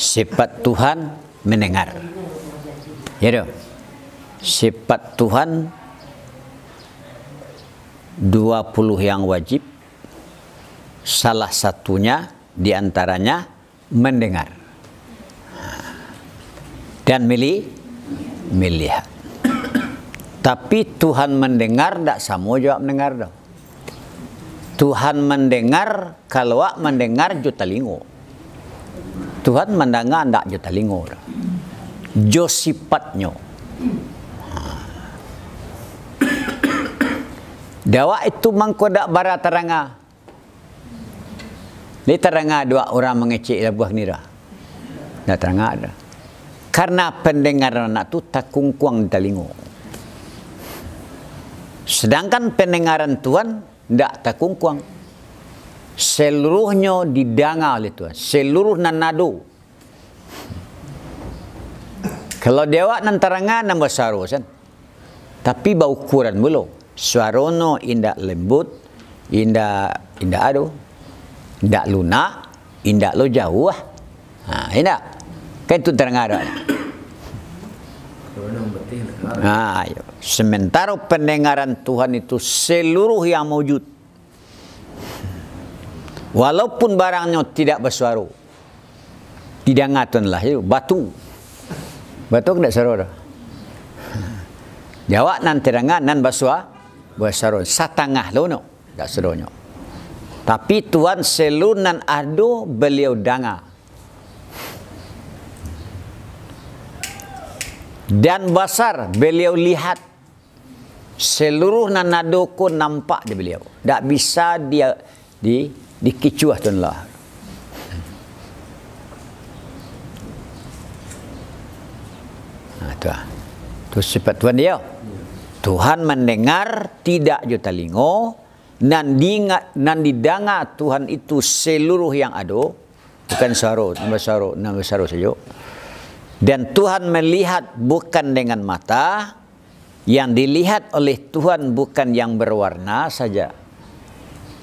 Sifat Tuhan mendengar. Ya dong. Sifat Tuhan 20 yang wajib. Salah satunya diantaranya mendengar dan melihat. Tapi Tuhan mendengar tak sama juga mendengar dong. Tuhan mendengar kalau mendengar jo telingo. Tuhan mendengar tak jo telingo. Jo sifatnya. Dawa itu mangkodak bara teranga. Di teranga dua orang mengecek buah nira. Dah teranga ada. Karena pendengaran anak tu tak kungkuang di telingo. Sedangkan pendengaran Tuhan tidak tak kungkuang. Seluruhnya didanga oleh Tuhan. Seluruh nanado. Kalau dewa nan teranga nan besaro kan. Tapi bau ukuran belum. Suarono indak lembut, indak ado, indak lunak, indak lo jauh. Indak. Kan itu terang ada. Ayo. Sementara pendengaran Tuhan itu seluruh yang wujud. Walaupun barangnya tidak bersuara. Tidak ngatun lah itu batu. Batu tidak suara. Jawab nan terangan nan bersuara. Bersuara satangah lono tak seronyo. Tapi Tuhan selunan ado beliau danga. Dan besar beliau lihat. Seluruh nanado ko nampak di beliau. Tak bisa dia dikicuah Tuhan lah. Itu sifat Tuhan dia. Tuhan mendengar tidak jo telingo nan didanga Tuhan itu seluruh yang ada, bukan suara saja. Dan Tuhan melihat bukan dengan mata, yang dilihat oleh Tuhan bukan yang berwarna saja,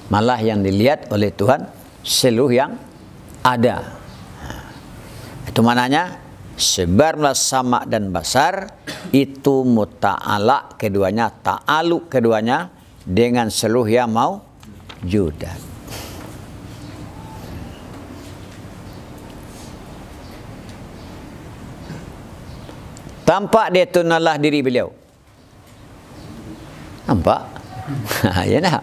malah yang dilihat oleh Tuhan seluruh yang ada. Itu mananya sebarlah sama dan basar itu muta'ala keduanya, ta'aluk keduanya dengan seluruh yang mau judan. Tampak dia tunalah diri beliau. Nampak? Ya nak.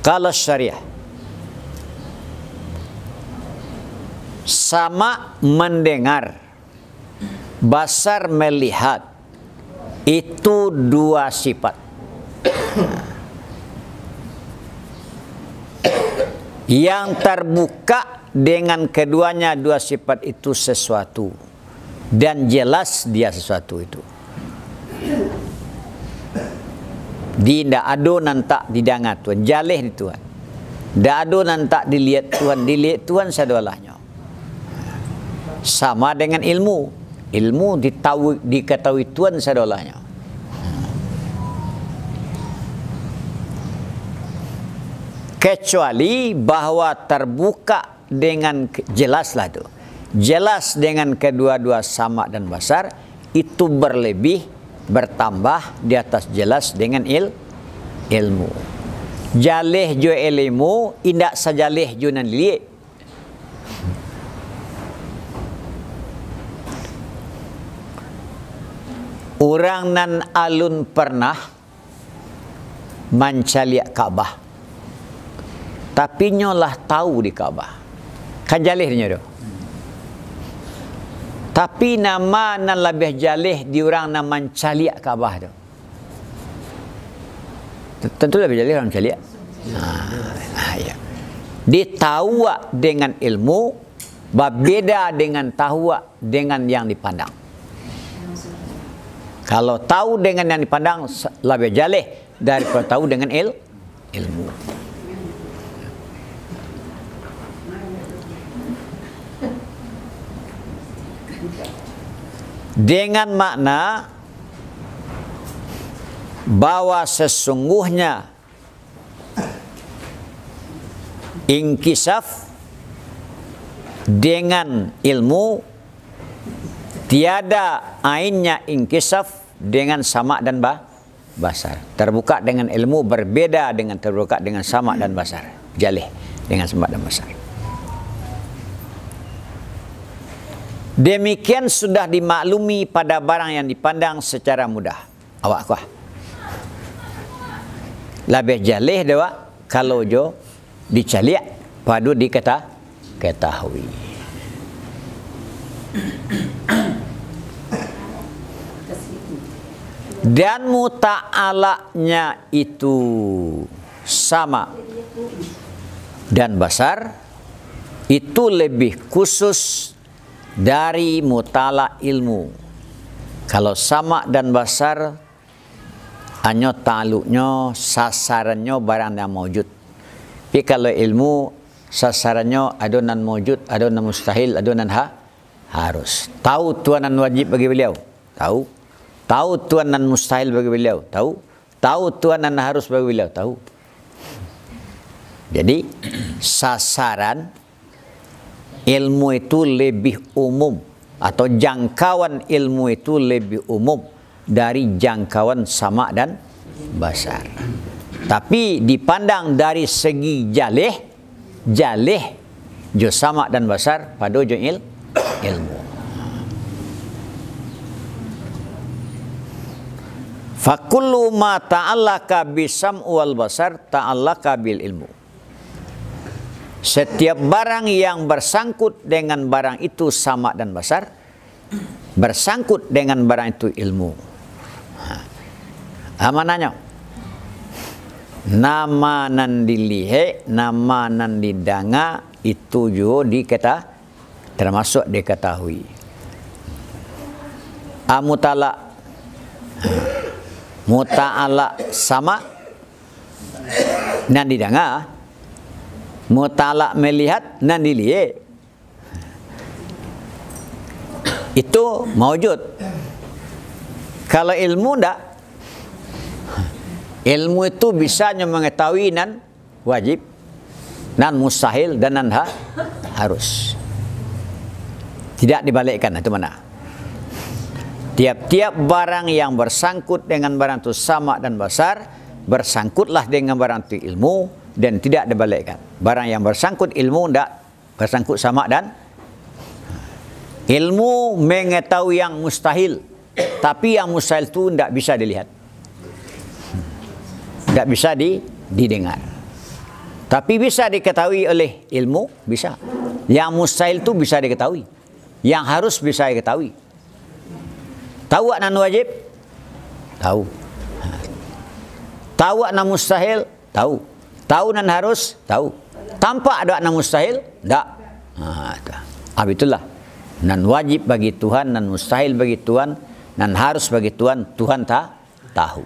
Kalau syariah sama mendengar, basar melihat, itu dua sifat. Yang terbuka dengan keduanya dua sifat itu sesuatu. Dan jelas dia sesuatu itu. Tidak ada nantak didangat Tuhan. Jalih di Tuhan. Tidak ada nantak dilihat Tuhan. Dilihat Tuhan sadolahnya. Sama dengan ilmu. Ilmu diketahui Tuhan sadolahnya. Kecuali bahwa terbuka dengan jelaslah itu. Jelas dengan kedua-dua sama dan besar. Itu berlebih, bertambah di atas jelas dengan ilmu. Jalih jo ilmu, indak sajalih jo nan lihat. Orang nan alun pernah mencaliak Kaabah. Tapi nyolah tahu di Kaabah. Kajalihnya tu. Tapi nama nan lebih jalih di orang nan mencaliak Kaabah tu. Tentu lebih jalih orang mencaliak. Ya. Ditahu dengan ilmu, berbeda dengan tahu dengan yang dipandang. Kalau tahu dengan yang dipandang lebih jalih daripada tahu dengan ilmu. Dengan makna bahwa sesungguhnya inkisaf dengan ilmu, tiada ainnya inkisaf dengan sama dan basar. Terbuka dengan ilmu berbeda dengan terbuka dengan sama dan basar. Jalih dengan sama dan basar. Demikian sudah dimaklumi pada barang yang dipandang secara mudah. Awak kuah. Lebih jalih dewa kalau jo dicaliak padu diketahui. Dan muta'alaknya itu sama dan basar, itu lebih khusus dari mutala ilmu. Kalau sama dan basar, hanya ta'aluknya, sasarannya barang yang mawjud. Tapi kalau ilmu, sasarannya ada nan mawjud, ada nan mustahil, ada nan harus. Tahu tuanan wajib bagi beliau? Tahu. Tahu tuanan mustahil bagi beliau? Tahu. Tahu tuanan harus bagi beliau? Tahu. Jadi sasaran ilmu itu lebih umum, atau jangkauan ilmu itu lebih umum dari jangkauan sama dan basar. Tapi dipandang dari segi jalih jo sama dan basar pada jo ilmu. Fakullu ma ta'allaka bisam wal basar ta'allaka bil ilmu. Setiap barang yang bersangkut dengan barang itu sama dan basar, bersangkut dengan barang itu ilmu. Amananya, nama nan dilihe, nama nan didanga itu juga termasuk diketahui. Amutala muta'ala sama nan didanga, muta'ala melihat nan dilihat, itu mawjud. Kalau ilmu ndak, ilmu itu bisa mengetahui nan wajib, nan mustahil dan nan harus. Tidak dibalikkan, itu mana? Tiap-tiap barang yang bersangkut dengan barang itu sama dan basar, bersangkutlah dengan barang itu ilmu, dan tidak dibalikkan. Barang yang bersangkut ilmu tidak bersangkut sama dan ilmu mengetahui yang mustahil, tapi yang mustahil itu tidak bisa dilihat, tidak bisa didengar, tapi bisa diketahui oleh ilmu, bisa. Yang mustahil itu bisa diketahui, yang harus bisa diketahui. Tahu nan wajib? Tahu. Tahu nan mustahil? Tahu. Tahu nan harus? Tahu. Tampak ada nan mustahil? Tak. Itulah. Nan wajib bagi Tuhan, nan mustahil bagi Tuhan, nan harus bagi Tuhan, Tuhan tak tahu.